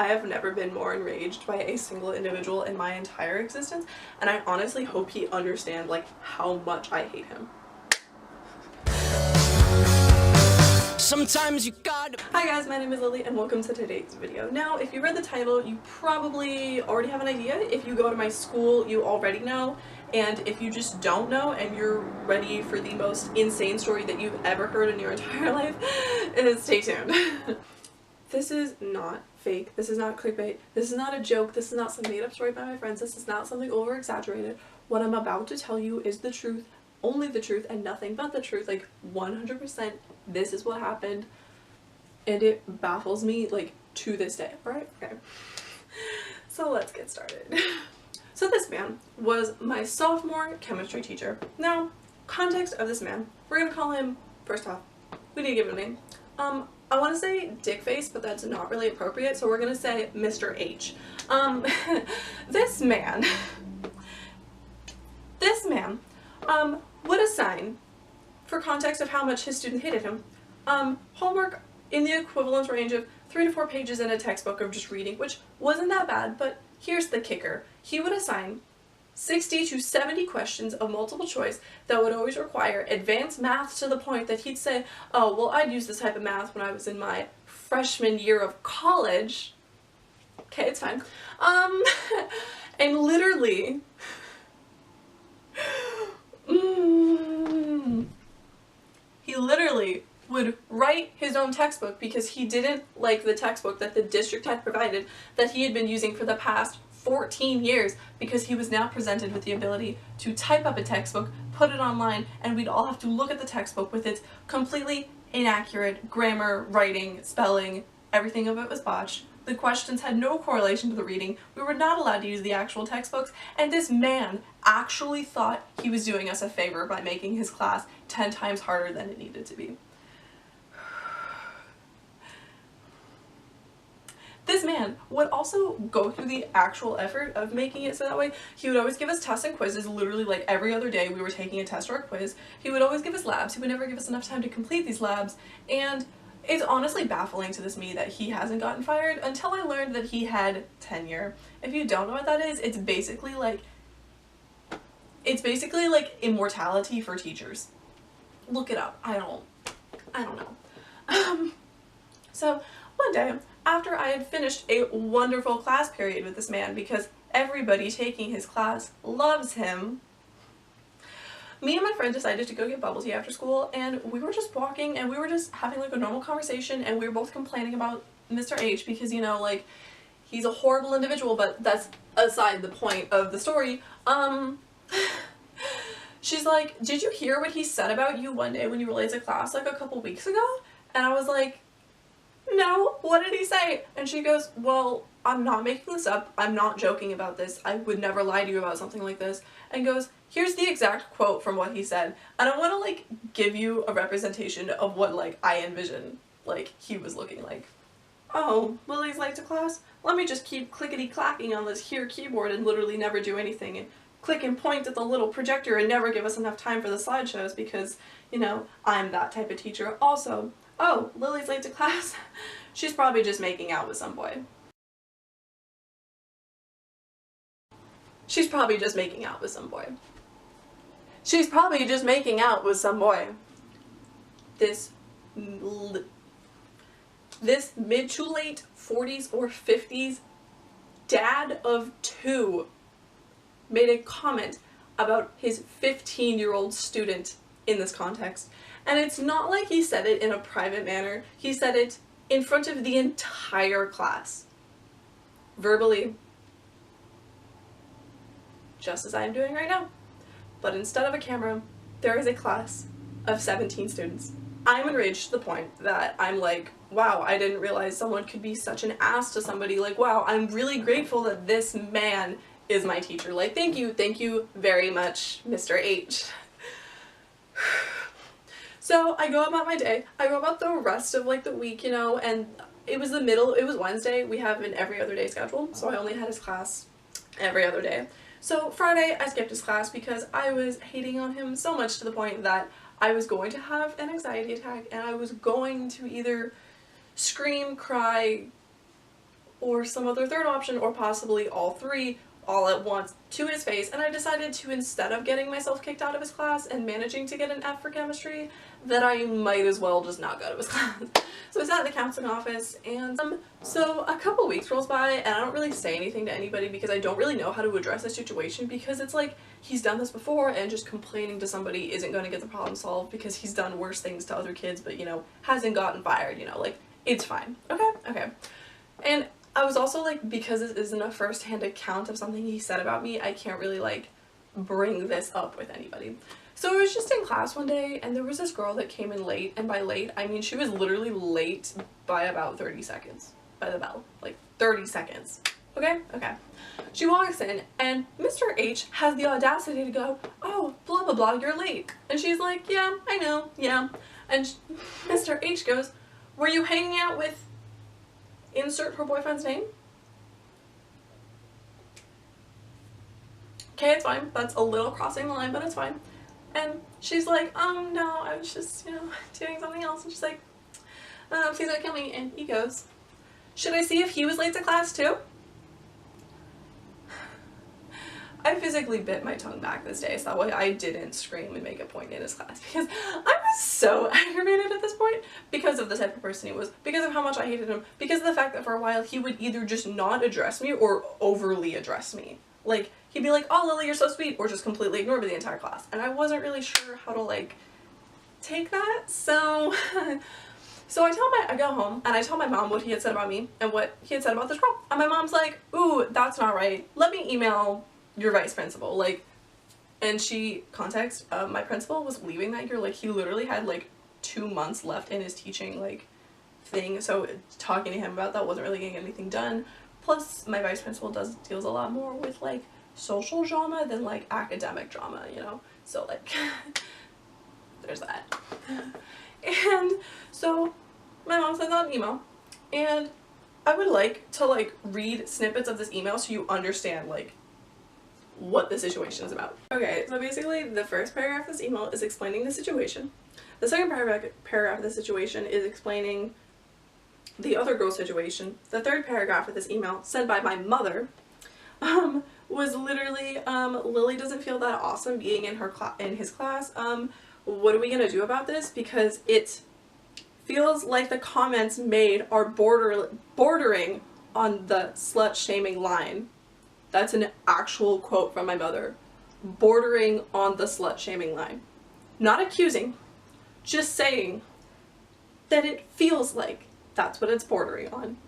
I have never been more enraged by a single individual in my entire existence, and I honestly hope he understands like how much I hate him. Sometimes you gotta... Hi guys, my name is Lily and welcome to today's video. Now, if you read the title, you probably already have an idea. If you go to my school, you already know. And if you just don't know and you're ready for the most insane story that you've ever heard in your entire life, stay tuned. This is not fake. This is not clickbait. This is not a joke. This is not some made up story by my friends. This is not something over exaggerated. What I'm about to tell you is the truth, only the truth, and nothing but the truth. Like 100%, this is what happened, and it baffles me like to this day. Alright? Okay. So let's get started. So this man was my sophomore chemistry teacher. Now, context of this man, we're gonna call him, first off, we need to give him a name. I want to say Dickface, but that's not really appropriate, so we're gonna say Mr. H. This man would assign, for context of how much his student hated him, homework in the equivalent range of 3 to 4 pages in a textbook of just reading, which wasn't that bad, but here's the kicker. He would assign 60 to 70 questions of multiple choice that would always require advanced math to the point that he'd say, oh, well, I'd use this type of math when I was in my freshman year of college. Okay, it's fine. And literally, he literally would write his own textbook because he didn't like the textbook that the district had provided that he had been using for the past 14 years, because he was now presented with the ability to type up a textbook, put it online, and we'd all have to look at the textbook with its completely inaccurate grammar, writing, spelling, everything of it was botched. The questions had no correlation to the reading. We were not allowed to use the actual textbooks, and this man actually thought he was doing us a favor by making his class 10 times harder than it needed to be. This man would also go through the actual effort of making it so that way. He would always give us tests and quizzes, literally like every other day we were taking a test or a quiz. He would always give us labs. He would never give us enough time to complete these labs, and it's honestly baffling to this me that he hasn't gotten fired until I learned that he had tenure. If you don't know what that is, it's basically like immortality for teachers. Look it up. I don't know. So one day, after I had finished a wonderful class period with this man, because everybody taking his class loves him, me and my friend decided to go get bubble tea after school, and we were just walking and we were just having like a normal conversation, and we were both complaining about Mr. H because, you know, like, he's a horrible individual, but that's aside the point of the story. She's like, did you hear what he said about you one day when you were late to class like a couple weeks ago? And I was like, no, what did he say? And she goes, well, I'm not making this up. I'm not joking about this. I would never lie to you about something like this. And goes, here's the exact quote from what he said. And I want to like give you a representation of what like I envision like he was looking like. Oh, Lily's late to class? Let me just keep clickety-clacking on this here keyboard and literally never do anything, and click and point at the little projector and never give us enough time for the slideshows because, you know, I'm that type of teacher. Also, oh, Lily's late to class? She's probably just making out with some boy. She's probably just making out with some boy. She's probably just making out with some boy. This mid to late 40s or 50s dad of 2 made a comment about his 15-year-old student in this context. And it's not like he said it in a private manner. He said it in front of the entire class. Verbally. Just as I am doing right now. But instead of a camera, there is a class of 17 students. I'm enraged to the point that I'm like, wow, I didn't realize someone could be such an ass to somebody. Like, wow, I'm really grateful that this man is my teacher. Like, thank you very much, Mr. H. So I go about my day. I go about the rest of like the week, you know, and it was Wednesday. We have an every other day schedule, so I only had his class every other day. So Friday I skipped his class because I was hating on him so much to the point that I was going to have an anxiety attack and I was going to either scream, cry, or some other third option, or possibly all three all at once to his face. And I decided to, instead of getting myself kicked out of his class and managing to get an F for chemistry, that I might as well just not go to his class. So I sat in the counseling office, and so a couple weeks rolls by, and I don't really say anything to anybody because I don't really know how to address the situation, because it's like, he's done this before, and just complaining to somebody isn't going to get the problem solved, because he's done worse things to other kids, but, you know, hasn't gotten fired, you know, like, it's fine. Okay. And I was also like, because this isn't a first-hand account of something he said about me, I can't really like bring this up with anybody. So I was just in class one day, and there was this girl that came in late, and by late I mean she was literally late by about 30 seconds by the bell, like 30 seconds. Okay. She walks in, and Mr. H has the audacity to go, "Oh, blah blah blah, you're late." And she's like, "Yeah, I know, yeah." And Mr. H goes, "Were you hanging out with," insert her boyfriend's name. Okay, it's fine. That's a little crossing the line, but it's fine. And she's like, no, I was just, you know, doing something else." And she's like, "Please don't kill me." And he goes, "Should I see if he was late to class too?" I physically bit my tongue back this day, so that way I didn't scream and make a point in his class, because I was so aggravated at this point because of the type of person he was, because of how much I hated him, because of the fact that for a while he would either just not address me or overly address me. Like, he'd be like, "Oh, Lily, you're so sweet," or just completely ignore me the entire class. And I wasn't really sure how to, like, take that, so... So I go home, and I tell my mom what he had said about me, and what he had said about this girl. And my mom's like, "Ooh, that's not right. Let me email your vice principal." Like, and she contacts my principal was leaving that year. Like, he literally had like 2 months left in his teaching like thing, so talking to him about that wasn't really getting anything done. Plus my vice principal deals a lot more with like social drama than like academic drama, you know, so like there's that. And so my mom sent out an email, and I would like to like read snippets of this email so you understand like what the situation is about. Okay, so basically the first paragraph of this email is explaining the situation. The second paragraph of the situation is explaining the other girl's situation. The third paragraph of this email, sent by my mother, was literally, "Lily doesn't feel that awesome being in his class. What are we gonna do about this? Because it feels like the comments made are bordering on the slut-shaming line." That's an actual quote from my mother. "Bordering on the slut-shaming line." Not accusing, just saying that it feels like that's what it's bordering on.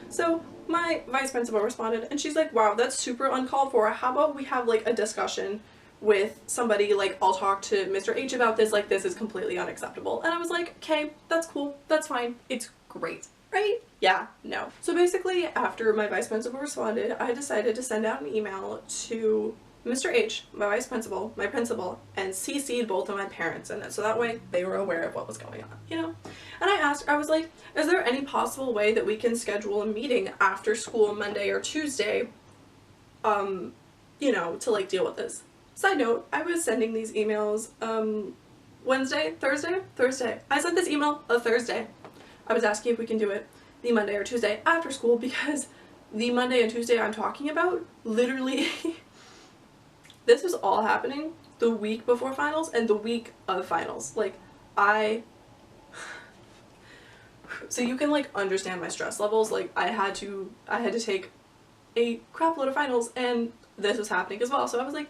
So my vice principal responded, and she's like, "Wow, that's super uncalled for. How about we have like a discussion with somebody, like I'll talk to Mr. H about this, like this is completely unacceptable." And I was like, "Okay, that's cool, that's fine, it's great." Right? Yeah, no. So basically, after my vice principal responded, I decided to send out an email to Mr. H, my vice principal, my principal, and CC'd both of my parents in it, so that way they were aware of what was going on, you know? And I was like, "Is there any possible way that we can schedule a meeting after school Monday or Tuesday, you know, to like deal with this?" Side note, I was sending these emails, Thursday. I sent this email a Thursday. I was asking if we can do it the Monday or Tuesday after school, because the Monday and Tuesday I'm talking about, literally, this was all happening the week before finals and the week of finals. Like, so you can like understand my stress levels. Like, I had to take a crap load of finals, and this was happening as well. So I was like,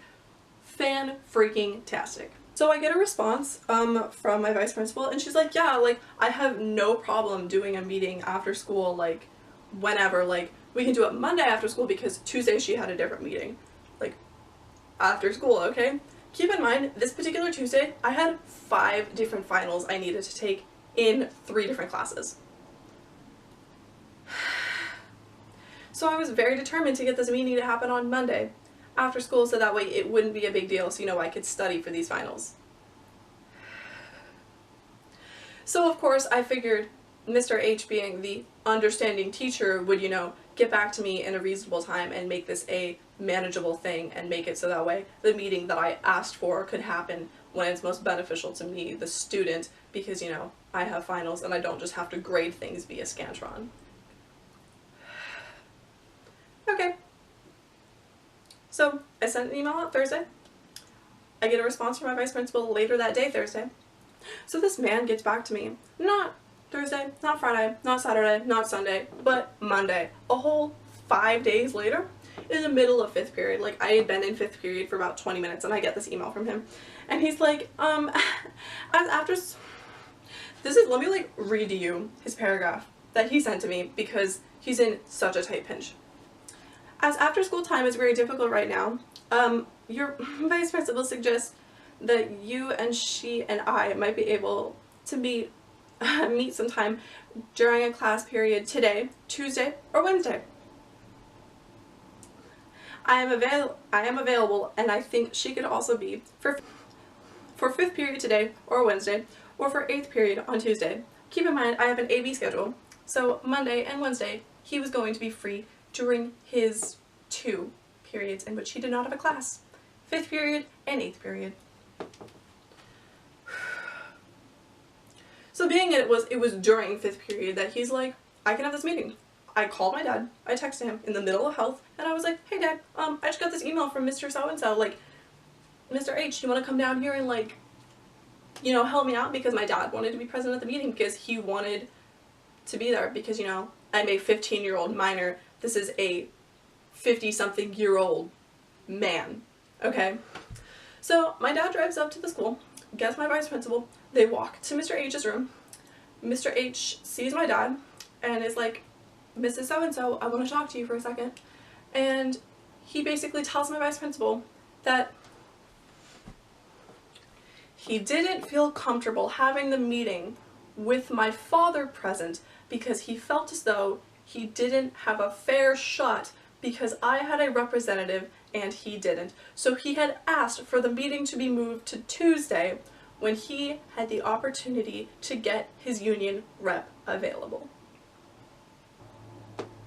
fan-freaking-tastic. So I get a response from my vice principal, and she's like, "Yeah, like, I have no problem doing a meeting after school, like, whenever, like, we can do it Monday after school," because Tuesday she had a different meeting, like, after school, okay? Keep in mind, this particular Tuesday, I had 5 different finals I needed to take in 3 different classes. So I was very determined to get this meeting to happen on Monday after school, so that way it wouldn't be a big deal, so, you know, I could study for these finals. So of course I figured Mr. H, being the understanding teacher, would, you know, get back to me in a reasonable time and make this a manageable thing, and make it so that way the meeting that I asked for could happen when it's most beneficial to me, the student, because, you know, I have finals and I don't just have to grade things via Scantron. So I sent an email out Thursday. I get a response from my vice principal later that day, Thursday. So this man gets back to me, not Thursday, not Friday, not Saturday, not Sunday, but Monday. A whole 5 days later, in the middle of 5th period. Like, I had been in 5th period for about 20 minutes and I get this email from him. And he's like, after... let me like read to you his paragraph that he sent to me because he's in such a tight pinch. As after school time is very difficult right now, your vice principal suggests that you and she and I might be able to meet sometime during a class period today, Tuesday, or Wednesday. I am available, and I think she could also be for 5th period today or Wednesday, or for 8th period on Tuesday. Keep in mind I have an AB schedule, so Monday and Wednesday he was going to be free during his 2 periods in which he did not have a class. 5th period and 8th period. So being it was during 5th period that he's like, I can have this meeting. I called my dad, I texted him in the middle of health, and I was like, hey dad, I just got this email from Mr. So-and-so, like, Mr. H, do you want to come down here and like, you know, help me out? Because my dad wanted to be present at the meeting because he wanted to be there because, you know, I'm a 15-year-old minor. This is a 50-something-year-old man, okay? So my dad drives up to the school, gets my vice principal, they walk to Mr. H's room. Mr. H sees my dad and is like, Mrs. So-and-so, I want to talk to you for a second. And he basically tells my vice principal that he didn't feel comfortable having the meeting with my father present because he felt as though he didn't have a fair shot because I had a representative and he didn't. So he had asked for the meeting to be moved to Tuesday when he had the opportunity to get his union rep available.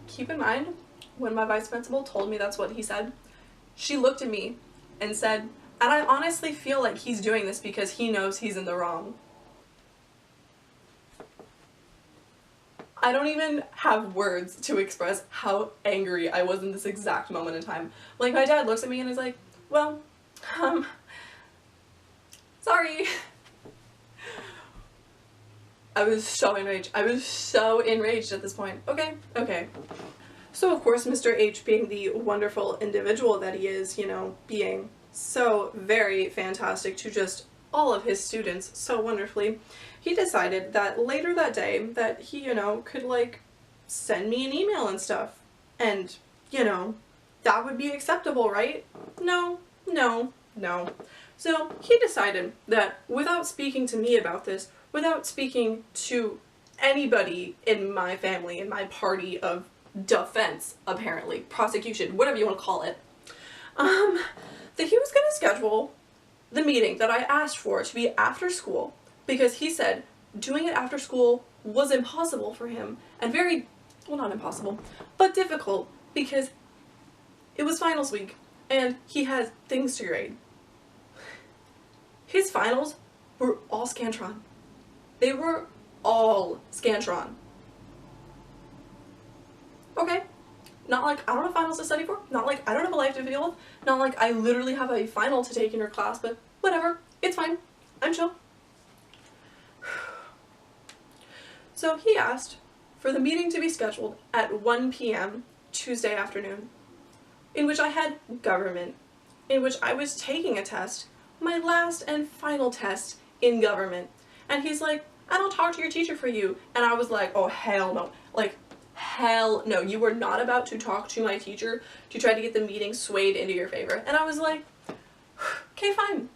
Keep in mind, when my vice principal told me that's what he said, she looked at me and said, and I honestly feel like he's doing this because he knows he's in the wrong. I don't even have words to express how angry I was in this exact moment in time. Like, my dad looks at me and is like, well, sorry. I was so enraged. I was so enraged at this point. Okay. So of course, Mr. H, being the wonderful individual that he is, you know, being so very fantastic to just all of his students so wonderfully, he decided that later that day that he, you know, could like send me an email and stuff. And, you know, that would be acceptable, right? No. So he decided that without speaking to me about this, without speaking to anybody in my family, in my party of defense, apparently, prosecution, whatever you want to call it, that he was going to schedule the meeting that I asked for to be after school because he said doing it after school was impossible for him and very, well, not impossible, but difficult because it was finals week and he had things to grade. His finals were all Scantron. They were all Scantron. Okay. Not like I don't have finals to study for, not like I don't have a life to deal with, not like I literally have a final to take in your class, but whatever, it's fine. I'm chill. So he asked for the meeting to be scheduled at 1 p.m. Tuesday afternoon, in which I had government, in which I was taking a test, my last and final test in government. And he's like, I don't talk to your teacher for you. And I was like, oh hell no. Like, hell no. You were not about to talk to my teacher to try to get the meeting swayed into your favor. And I was like, okay, fine.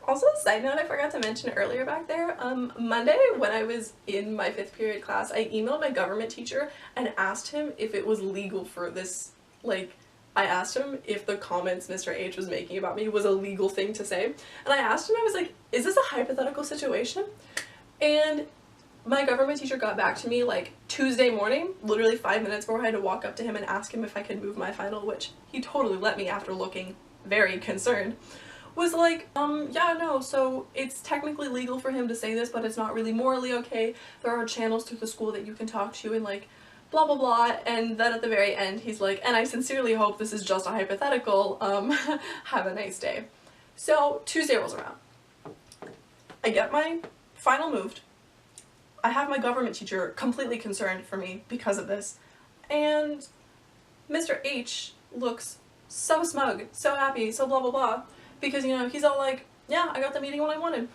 Also, side note, I forgot to mention earlier back there, Monday when I was in my 5th period class, I emailed my government teacher and asked him if it was legal for this, like, I asked him if the comments Mr. H was making about me was a legal thing to say. And I asked him, I was like, is this a hypothetical situation? And my government teacher got back to me like Tuesday morning, literally 5 minutes before I had to walk up to him and ask him if I could move my final, which he totally let me after looking very concerned. Was like, yeah, no, so it's technically legal for him to say this, but it's not really morally okay. There are channels through the school that you can talk to and like, blah blah blah, and then at the very end he's like, and I sincerely hope this is just a hypothetical, have a nice day. So Tuesday rolls around. I get my final moved. I have my government teacher completely concerned for me because of this, and Mr. H looks so smug, so happy, so blah blah blah, because, you know, he's all like, yeah, I got the meeting when I wanted.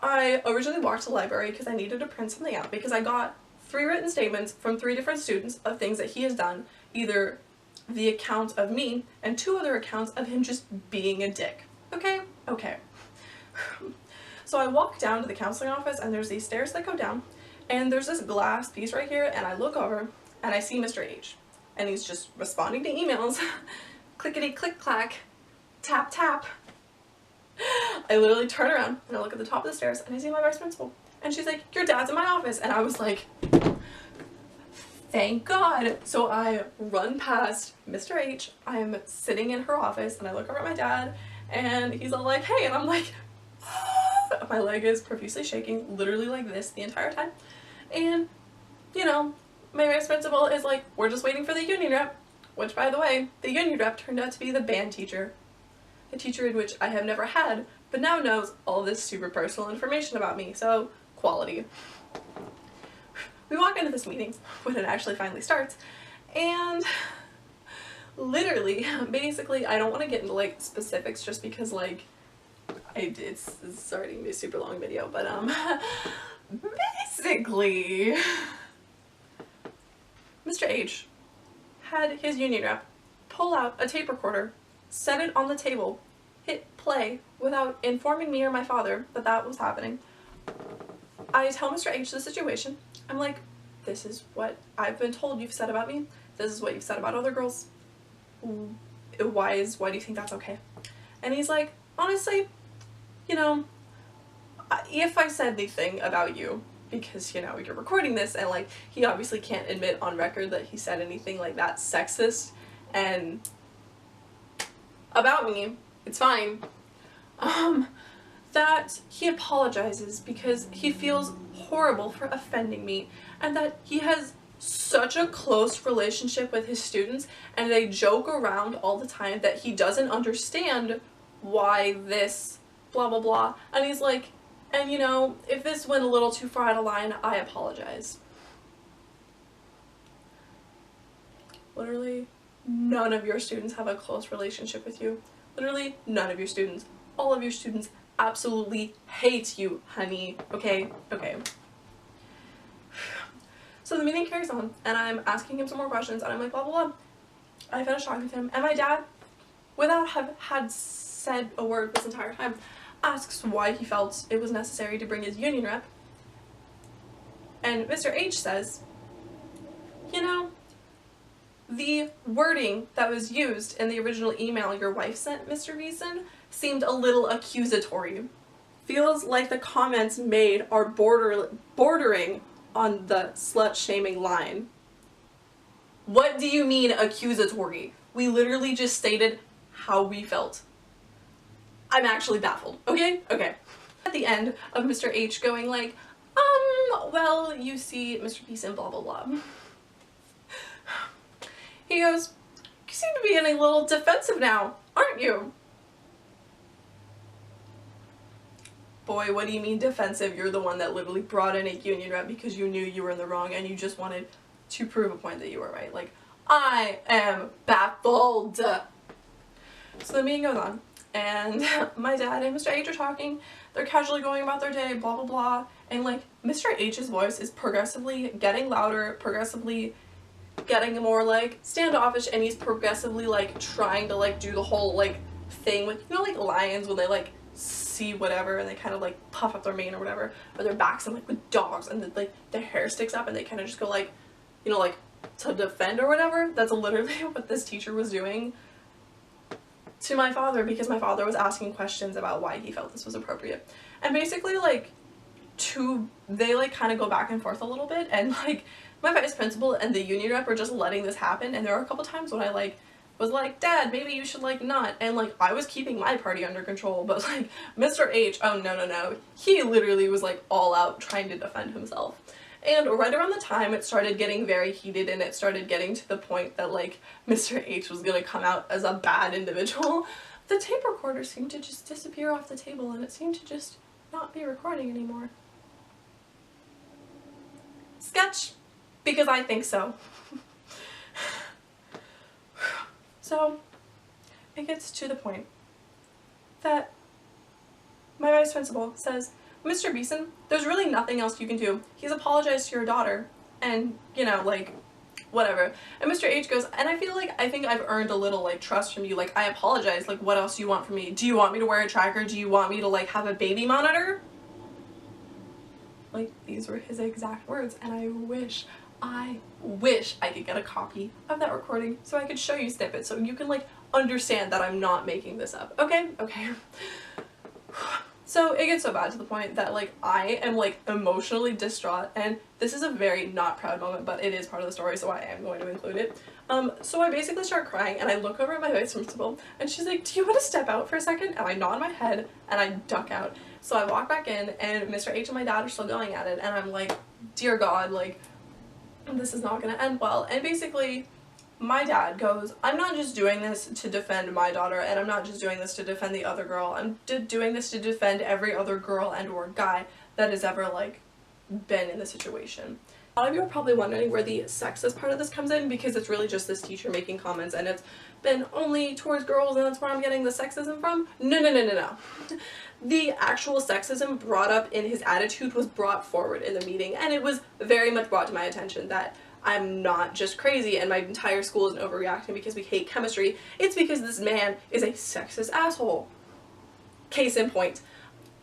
I originally walked to the library because I needed to print something out because I got 3 written statements from 3 different students of things that he has done, either the account of me and 2 other accounts of him just being a dick. Okay? Okay. So I walk down to the counseling office and there's these stairs that go down and there's this glass piece right here, and I look over and I see Mr. H and he's just responding to emails. Clickety click clack, tap tap. I literally turn around and I look at the top of the stairs and I see my vice principal. And she's like, your dad's in my office. And I was like, thank God. So I run past Mr. H. I'm sitting in her office and I look over at my dad and he's all like, hey. And I'm like, my leg is profusely shaking, literally like this the entire time. And, you know, my vice principal is like, we're just waiting for the union rep. Which, by the way, the union rep turned out to be the band teacher. A teacher in which I have never had, but now knows all this super personal information about me, so quality. We walk into this meeting when it actually finally starts, and literally, basically, I don't want to get into like specifics just because like it's starting to be a super long video, but basically, Mr. H had his union rep pull out a tape recorder, set it on the table, hit play without informing me or my father that that was happening. I tell Mr. H the situation. I'm like, this is what I've been told you've said about me. This is what you've said about other girls. Why do you think that's okay? And he's like, honestly, you know, if I said anything about you, because, you know, you're recording this, and like, he obviously can't admit on record that he said anything like that sexist and about me, it's fine, that he apologizes because he feels horrible for offending me, and that he has such a close relationship with his students and they joke around all the time that he doesn't understand why this blah blah blah, and he's like, and you know, if this went a little too far out of line, I apologize. Literally none of your students have a close relationship with you. Literally none of your students. All of your students absolutely hate you, honey. Okay? Okay. So the meeting carries on, and I'm asking him some more questions, and I'm like, blah blah blah. I finish talking with him, and my dad, without have had said a word this entire time, asks why he felt it was necessary to bring his union rep. And Mr. H says, you know, the wording that was used in the original email your wife sent, Mr. Beeson, seemed a little accusatory. Feels like the comments made are bordering on the slut-shaming line. What do you mean accusatory? We literally just stated how we felt. I'm actually baffled, okay? Okay. At the end of Mr. H going like, well, you see, Mr. Beeson, blah blah blah. He goes, you seem to be getting a little defensive now, aren't you? Boy, what do you mean defensive? You're the one that literally brought in a union rep because you knew you were in the wrong and you just wanted to prove a point that you were right. Like, I am baffled. So the meeting goes on, and my dad and Mr. H are talking. They're casually going about their day, blah blah blah, and like Mr. H's voice is progressively getting louder, progressively getting more like standoffish, and he's progressively like trying to like do the whole like thing with, you know, like lions when they like see whatever and they kind of like puff up their mane or whatever, or their backs, and like with dogs and the, like their hair sticks up and they kind of just go like, you know, like to defend or whatever. That's literally what this teacher was doing to my father, because my father was asking questions about why he felt this was appropriate. And basically like they like kind of go back and forth a little bit, and like my vice principal and the union rep are just letting this happen. And there were a couple times when I like was like, Dad, maybe you should like not, and like I was keeping my party under control, but like Mr. H, oh no, he literally was like all out trying to defend himself. And right around the time it started getting very heated and it started getting to the point that like Mr. H was gonna come out as a bad individual, the tape recorder seemed to just disappear off the table and it seemed to just not be recording anymore. Sketch, because I think so. So it gets to the point that my vice principal says, Mr. Beeson, there's really nothing else you can do. He's apologized to your daughter and, you know, like, whatever. And Mr. H goes, and I think I've earned a little like trust from you. Like, I apologize. Like, what else do you want from me? Do you want me to wear a tracker? Do you want me to like have a baby monitor? Like, these were his exact words, and I wish I could get a copy of that recording so I could show you snippets so you can like understand that I'm not making this up. Okay? Okay. So it gets so bad to the point that like I am like emotionally distraught, and this is a very not proud moment, but it is part of the story, so I am going to include it. So I basically start crying and I look over at my vice principal and she's like, do you want to step out for a second? And I nod my head and I duck out. So I walk back in and Mr. H and my dad are still going at it, and I'm like, dear God, like, this is not gonna end well. And basically my dad goes, I'm not just doing this to defend my daughter, and I'm not just doing this to defend the other girl, I'm doing this to defend every other girl and or guy that has ever like been in the situation. A lot of you are probably wondering where the sexist part of this comes in, because it's really just this teacher making comments and it's been only towards girls and that's where I'm getting the sexism from. No. The actual sexism brought up in his attitude was brought forward in the meeting, and it was very much brought to my attention that I'm not just crazy and my entire school isn't overreacting because we hate chemistry. It's because this man is a sexist asshole. Case in point,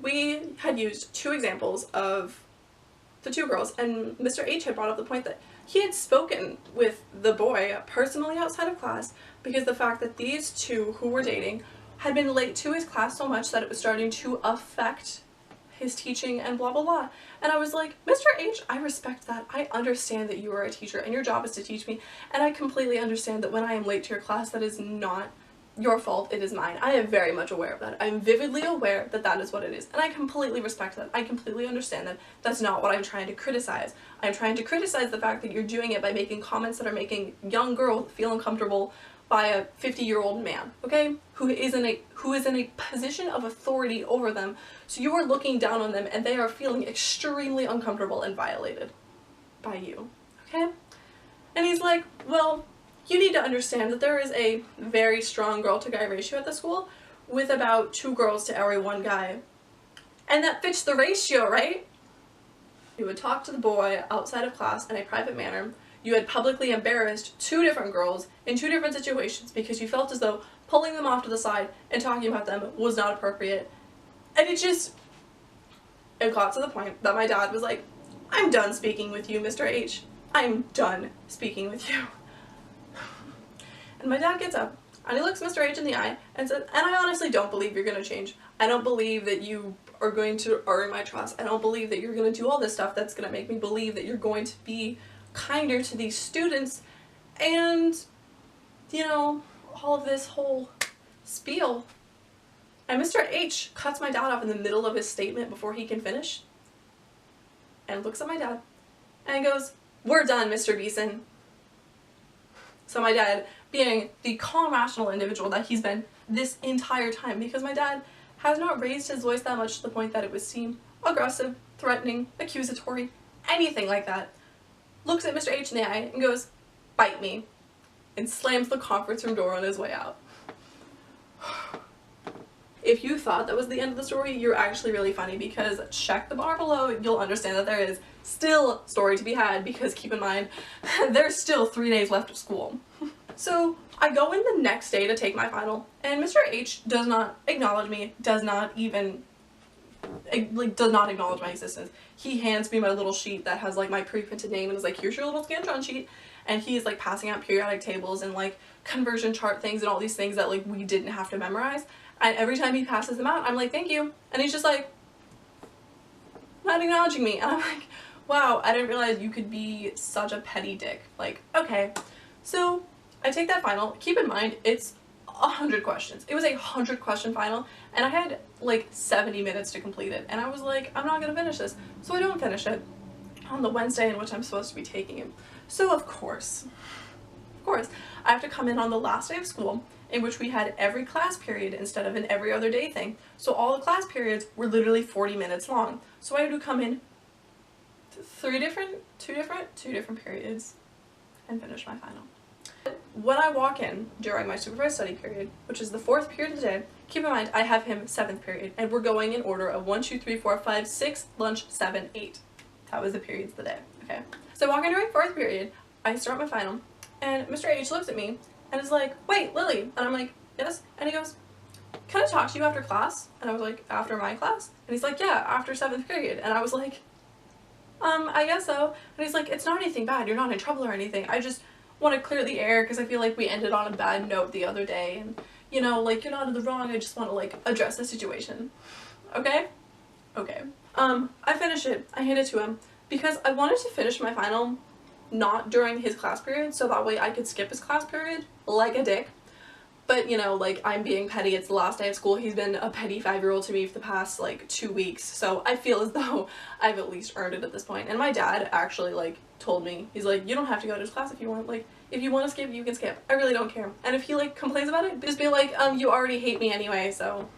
we had used two examples of the two girls, and Mr. H had brought up the point that he had spoken with the boy personally outside of class because the fact that these two who were dating had been late to his class so much that it was starting to affect his teaching and blah blah blah. And I was like, Mr. H, I respect that. I understand that you are a teacher and your job is to teach me, and I completely understand that when I am late to your class, that is not your fault, it is mine. I am very much aware of that. I'm vividly aware that that is what it is, and I completely respect that. I completely understand that. That's not what I'm trying to criticize. I'm trying to criticize the fact that you're doing it by making comments that are making young girls feel uncomfortable by a 50-year-old man, okay? Who is in a position of authority over them. So you are looking down on them and they are feeling extremely uncomfortable and violated by you, okay? And he's like, well, you need to understand that there is a very strong girl to guy ratio at the school with about 2 girls to every 1 guy. And that fits the ratio, right? You would talk to the boy outside of class in a private manner. You had publicly embarrassed 2 different girls in 2 different situations because you felt as though pulling them off to the side and talking about them was not appropriate. And it got to the point that my dad was like, I'm done speaking with you, Mr. H. I'm done speaking with you. And my dad gets up and he looks Mr. H in the eye and says, and I honestly don't believe you're going to change. I don't believe that you are going to earn my trust. I don't believe that you're going to do all this stuff that's going to make me believe that you're going to be kinder to these students and, you know, all of this whole spiel. And Mr. H cuts my dad off in the middle of his statement before he can finish and looks at my dad and goes, we're done, Mr. Beeson. So my dad, being the calm, rational individual that he's been this entire time, because my dad has not raised his voice that much to the point that it would seem aggressive, threatening, accusatory, anything like that, looks at Mr. H in the eye and goes, bite me, and slams the conference room door on his way out. If you thought that was the end of the story, you're actually really funny, because check the bar below, you'll understand that there is still story to be had, because keep in mind, there's still 3 days left of school. So I go in the next day to take my final, and Mr. H does not acknowledge me, does not acknowledge my existence. He hands me my little sheet that has like my pre-printed name and is like, here's your little Scantron sheet, and he's like passing out periodic tables and like conversion chart things and all these things that like we didn't have to memorize, and every time he passes them out I'm like, thank you, and he's just like not acknowledging me, and I'm like, wow, I didn't realize you could be such a petty dick. Like, okay. So I take that final. Keep in mind, it's 100 questions. It was a 100 question final, and I had like 70 minutes to complete it, and I was like, I'm not gonna finish this, so I don't finish it. on the Wednesday in which I'm supposed to be taking him. So of course, I have to come in on the last day of school, in which we had every class period instead of an every other day thing. So all the class periods were literally 40 minutes long. So I had to come in two different periods and finish my final. When I walk in during my supervised study period, which is the 4th period of the day, keep in mind I have him 7th period, and we're going in order of 1, 2, 3, 4, 5, 6, lunch, 7, 8. That was the periods of the day, okay? So I walk in during 4th period, I start my final, and Mr. H looks at me and is like, "Wait, Lily," and I'm like, "Yes," and he goes, "Can I talk to you after class?" And I was like, "After my class?" And he's like, "Yeah, after 7th period," and I was like, I guess so. And he's like, "It's not anything bad, you're not in trouble or anything, I just want to clear the air because I feel like we ended on a bad note the other day, and you know, like, you're not in the wrong, I just want to like address the situation." Okay? Okay. I finish it, I hand it to him, because I wanted to finish my final not during his class period, so that way I could skip his class period like a dick. But you know, like, I'm being petty, it's the last day of school, he's been a petty 5-year-old to me for the past like 2 weeks, so I feel as though I've at least earned it at this point. And my dad actually like told me, he's like, "You don't have to go to his class if you want, like, if you want to skip, you can skip, I really don't care." And if he like complains about it, just be like, "You already hate me anyway, so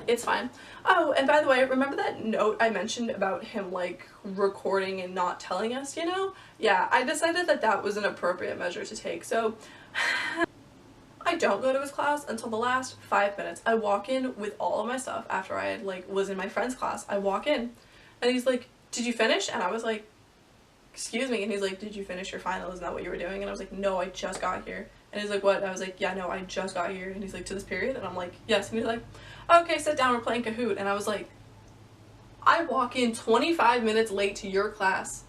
it's fine." Oh, and by the way, remember that note I mentioned about him like recording and not telling us, you know? Yeah, I decided that that was an appropriate measure to take, so I don't go to his class until the last 5 minutes. I walk in with all of my stuff after I had like was in my friend's class. I walk in and he's like, "Did you finish?" And I was like, "Excuse me?" And he's like, "Did you finish your final? Isn't that what you were doing?" And I was like, "No, I just got here." And he's like, "What?" And I was like, "Yeah, no, I just got here." And he's like, "To this period?" And I'm like, "Yes." And he's like, "Okay, sit down, we're playing Kahoot." And I was like, I walk in 25 minutes late to your class,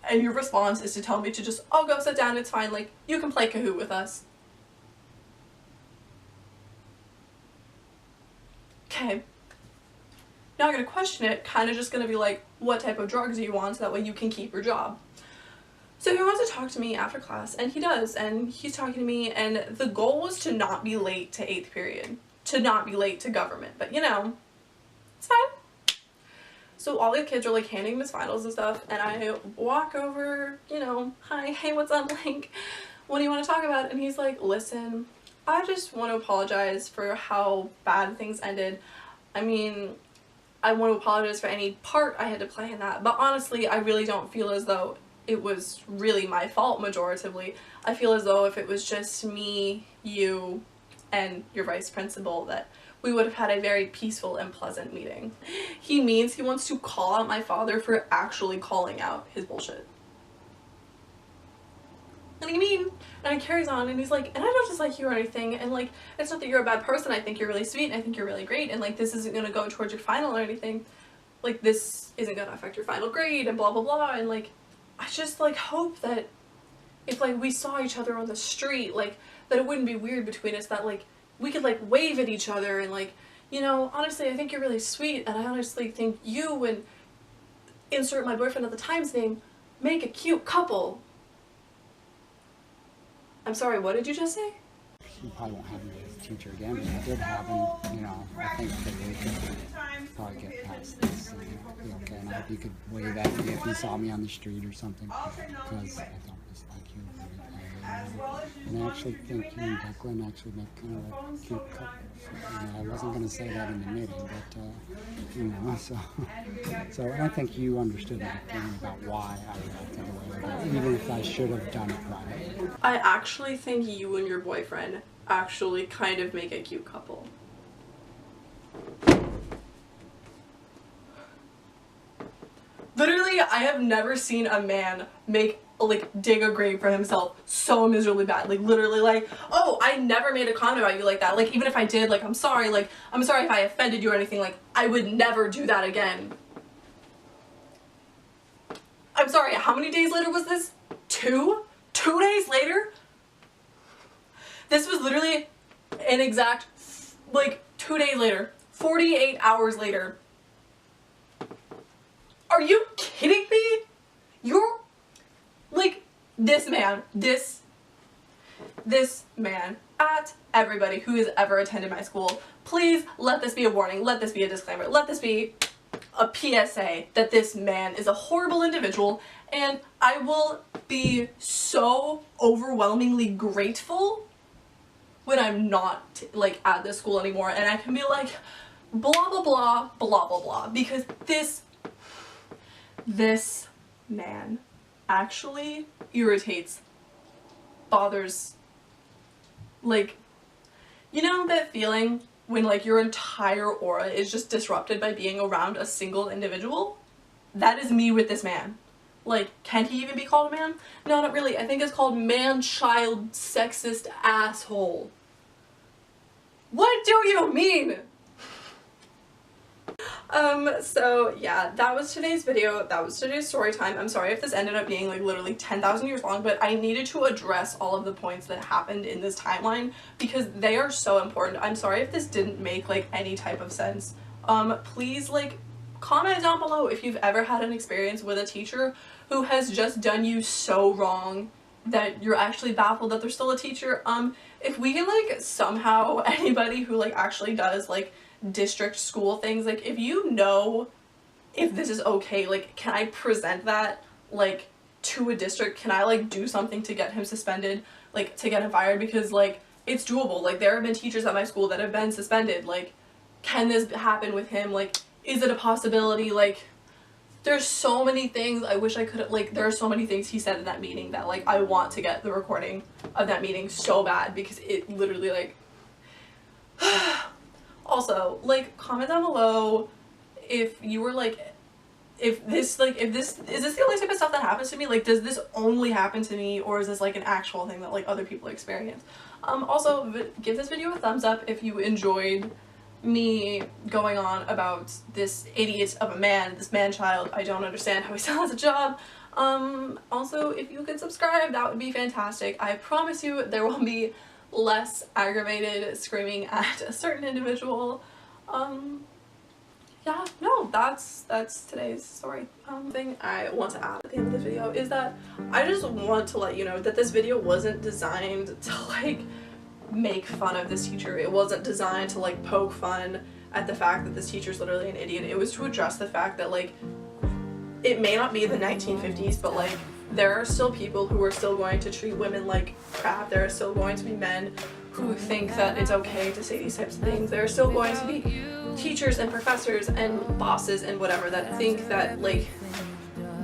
and your response is to tell me to just, "Oh, go sit down, it's fine, like, you can play Kahoot with us." Okay. Now I'm gonna question it, kinda just gonna be like, "What type of drugs do you want so that way you can keep your job?" So he wants to talk to me after class, and he does, and he's talking to me, and the goal was to not be late to 8th period, to not be late to government, but you know, it's fine. So all the kids are like handing him his finals and stuff, and I walk over, you know, "Hi, hey, what's up, like, what do you want to talk about?" And he's like, "Listen, I just want to apologize for how bad things ended. I mean, I want to apologize for any part I had to play in that, but honestly, I really don't feel as though it was really my fault majoritively. I feel as though if it was just me, you, and your vice principal, that we would have had a very peaceful and pleasant meeting." He means he wants to call out my father for actually calling out his bullshit. What do you mean? And he carries on, and he's like, "And I don't dislike you or anything, and like, it's not that you're a bad person, I think you're really sweet, and I think you're really great, and like, this isn't gonna go towards your final or anything. Like, this isn't gonna affect your final grade, and blah blah blah, and like, I just like hope that if like we saw each other on the street, like, that it wouldn't be weird between us, that like we could like wave at each other, and like, you know, honestly, I think you're really sweet, and I honestly think you and insert my boyfriend at the time's name make a cute couple." I'm sorry, what did you just say? You probably won't have me as a teacher again, but if you did have him, you know, I think that we could probably get past this and be okay. And I hope you could wave at me if you saw me on the street or something, because I don't dislike you. And I actually think you and Declan actually make kind of a cute couple. I wasn't going to say that in the meeting, but, you know, so I think you understood my feeling about why I reacted the way I did, even if I should have done it right. I actually think you and your boyfriend actually kind of make a cute couple. Literally, I have never seen a man dig a grave for himself so miserably bad. Like, literally, like, "Oh, I never made a comment about you like that. Like, even if I did, like, I'm sorry if I offended you or anything, like, I would never do that again." I'm sorry, how many days later was this? 2? 2 days later? This was literally an exact, like, 2 days later. 48 hours later. Are you kidding me? You're, like, this man, at everybody who has ever attended my school, please let this be a warning, let this be a disclaimer, let this be a PSA that this man is a horrible individual, and I will be so overwhelmingly grateful when I'm not like at this school anymore and I can be like blah blah blah blah blah blah, because this man actually irritates, bothers, like, you know that feeling when like your entire aura is just disrupted by being around a single individual? That is me with this man. Like, can he even be called a man? No, not really. I think it's called man-child sexist asshole. What do you mean? So yeah, that was today's video. That was today's story time. I'm sorry if this ended up being like literally 10,000 years long, but I needed to address all of the points that happened in this timeline because they are so important. I'm sorry if this didn't make like any type of sense. Please like comment down below if you've ever had an experience with a teacher who has just done you so wrong that you're actually baffled that they're still a teacher. If we can like somehow, anybody who like actually does like district school things, like if you know if this is okay, like can I present that like to a district? Can I like do something to get him suspended, like to get him fired? Because like it's doable. Like there have been teachers at my school that have been suspended. Like, can this happen with him? Like, is it a possibility? Like, there's so many things I wish I could, like, there are so many things he said in that meeting that, like, I want to get the recording of that meeting so bad because it literally, like, also, like, comment down below if you were, like, is this the only type of stuff that happens to me? Like, does this only happen to me, or is this, like, an actual thing that, like, other people experience? Also, give this video a thumbs up if you enjoyed me going on about this idiot of a man, this man-child. I don't understand how he still has a job. Also, if you could subscribe, that would be fantastic. I promise you there will be less aggravated screaming at a certain individual. Yeah, no, that's today's story. Thing I want to add at the end of this video is that I just want to let you know that this video wasn't designed to like make fun of this teacher. It wasn't designed to like poke fun at the fact that this teacher's literally an idiot. It was to address the fact that like it may not be the 1950s, but like there are still people who are still going to treat women like crap. There are still going to be men who think that it's okay to say these types of things. There are still going to be teachers and professors and bosses and whatever that think that like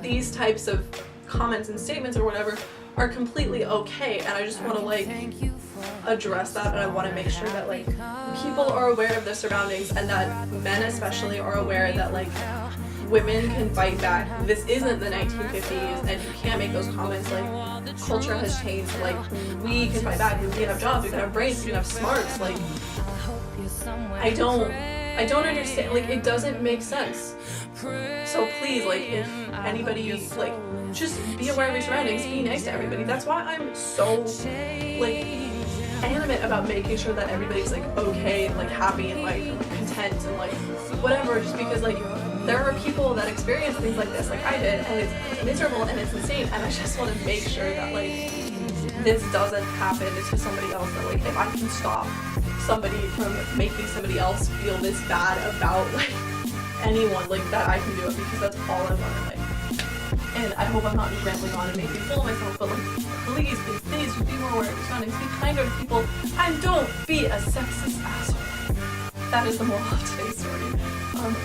these types of comments and statements or whatever are completely okay, and I just want to like address that, and I want to make sure that like people are aware of their surroundings and that men especially are aware that like women can fight back. This isn't the 1950s and you can't make those comments. Like, culture has changed. Like, we can fight back. We can have jobs, we can have brains, we can have smarts. Like, I don't understand. Like, it doesn't make sense. So please, like, if anybody, like, just be aware of your surroundings, be nice to everybody. That's why I'm so, like, animate about making sure that everybody's, like, okay and, like, happy and, like, content and, like, whatever, just because, like, there are people that experience things like this, like I did, and it's miserable and it's insane, and I just want to make sure that, like, this doesn't happen to somebody else, that, like, if I can stop somebody from making somebody else feel this bad about, like, anyone, like, that I can do it, because that's all I want in life. And I hope I'm not just rambling on and making a fool of myself, but, like, please, just be more aware of your surroundings, be kinder to people, and don't be a sexist asshole. That is the moral of today's story.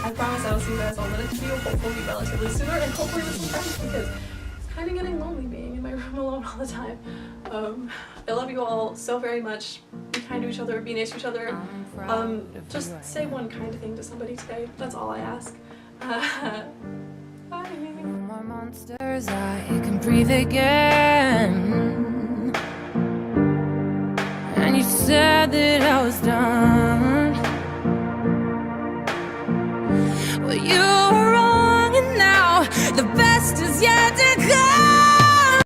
I promise I will see you guys all in the next video, hopefully relatively sooner, and hopefully with some friends, because it's kind of getting lonely being in my room alone all the time. I love you all so very much. Be kind to each other, be nice to each other. Just say one kind thing to somebody today. That's all I ask. Bye. No more monsters, I can breathe again. And you said that I was done.